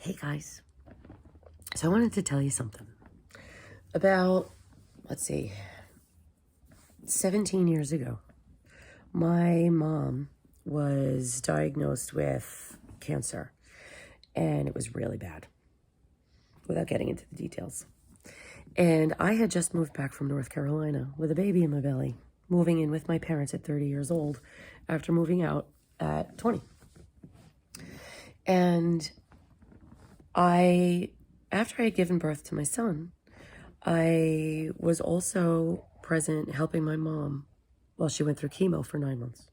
Hey guys, so I wanted to tell you something. About, 17 years ago, my mom was diagnosed with cancer, and it was really bad, without getting into the details. And I had just moved back from North Carolina with a baby in my belly, moving in with my parents at 30 years old after moving out at 20. And after I had given birth to my son, I was also present helping my mom while she went through chemo for 9 months.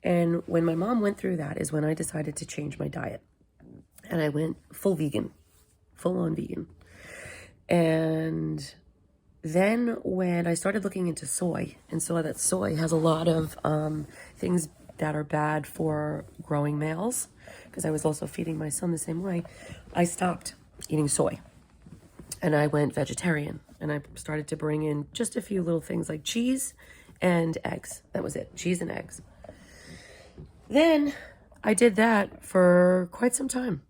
And when my mom went through that is when I decided to change my diet. And I went full vegan, full on vegan. And then when I started looking into soy and saw that soy has a lot of things that are bad for growing males, because I was also feeding my son the same way, I stopped eating soy. And I went vegetarian, and I started to bring in just a few little things like cheese and eggs. That was it, cheese and eggs. Then I did that for quite some time.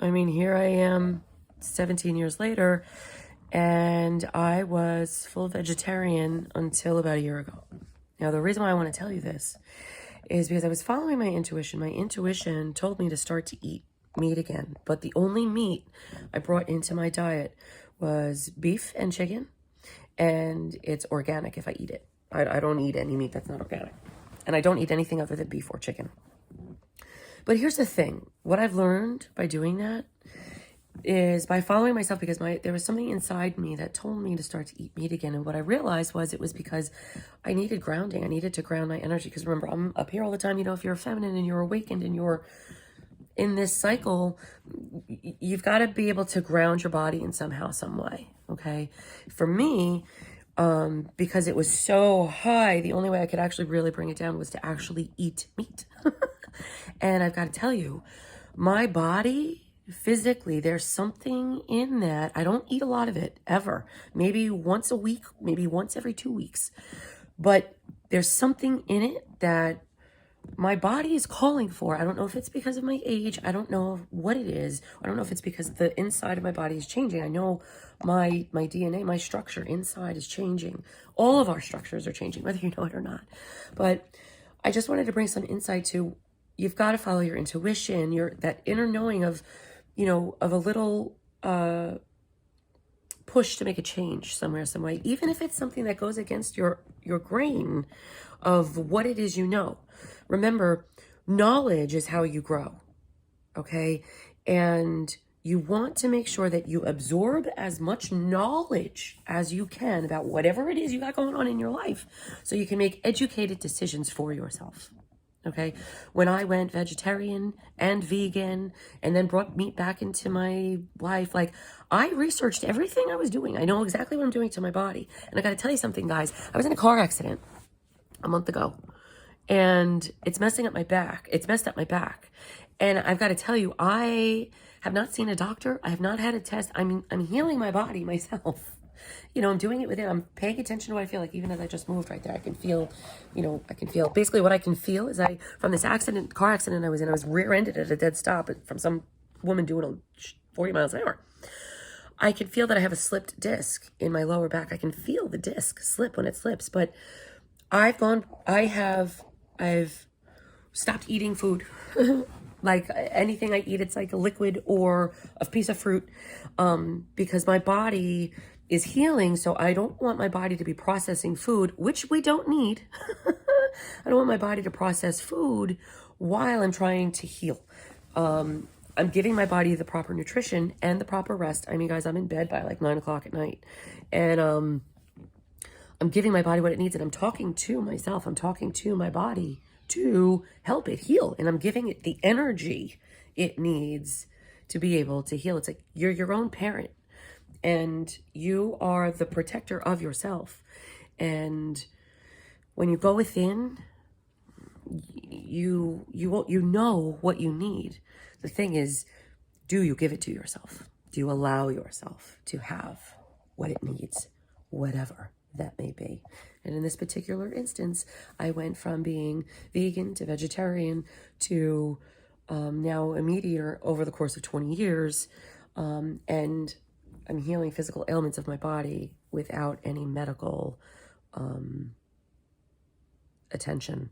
I mean, here I am 17 years later, and I was full vegetarian until about a year ago. Now, the reason why I want to tell you this is because I was following my intuition. My intuition told me to start to eat meat again, but the only meat I brought into my diet was beef and chicken, and it's organic if I eat it. I don't eat any meat that's not organic, and I don't eat anything other than beef or chicken. But here's the thing. What I've learned by doing that is by following myself, because there was something inside me that told me to start to eat meat again. And what I realized was it was because I needed grounding. I needed to ground my energy. Because remember, I'm up here all the time. You know, if you're feminine and you're awakened and you're in this cycle, you've got to be able to ground your body in somehow, some way. Okay. For me, because it was so high, the only way I could actually really bring it down was to actually eat meat. And I've got to tell you, my body, physically, there's something in that. I don't eat a lot of it ever. Maybe once a week, maybe once every 2 weeks. But there's something in it that my body is calling for. I don't know if it's because of my age. I don't know what it is. I don't know if it's because the inside of my body is changing. I know my DNA, my structure inside is changing. All of our structures are changing, whether you know it or not. But I just wanted to bring some insight to, you've got to follow your intuition, that inner knowing of, of a little push to make a change somewhere, some way, even if it's something that goes against your grain of what it is you know. Remember, knowledge is how you grow, okay? And you want to make sure that you absorb as much knowledge as you can about whatever it is you got going on in your life so you can make educated decisions for yourself. Okay, when I went vegetarian and vegan and then brought meat back into my life, I researched everything I was doing. I know exactly what I'm doing to my body. And I got to tell you something, guys. I was in a car accident a month ago, and it's messing up my back. It's messed up my back. And I've got to tell you, I have not seen a doctor. I have not had a test. I'm healing my body myself. I'm doing it within. I'm paying attention to what I feel like. Even as I just moved right there, I can feel, basically what I can feel is from this car accident I was in, I was rear-ended at a dead stop from some woman doing 40 miles an hour. I can feel that I have a slipped disc in my lower back. I can feel the disc slip when it slips, but I've stopped eating food. Like anything I eat, it's like a liquid or a piece of fruit, because my body is healing. So I don't want my body to be processing food, which we don't need. I don't want my body to process food while I'm trying to heal. I'm giving my body the proper nutrition and the proper rest. I mean, guys, I'm in bed by like 9 o'clock at night, and I'm giving my body what it needs, and I'm talking to myself. I'm talking to my body to help it heal, and I'm giving it the energy it needs to be able to heal. It's like you're your own parent, and you are the protector of yourself. And when you go within, you know what you need. The thing is, do you give it to yourself? Do you allow yourself to have what it needs, whatever that may be? And in this particular instance, I went from being vegan to vegetarian to now a mediator over the course of 20 years, and I'm healing physical ailments of my body without any medical attention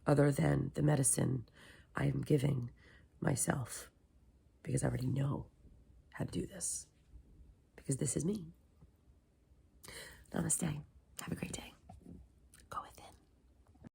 other than the medicine I am giving myself, because I already know how to do this, because this is me. Namaste. Have a great day.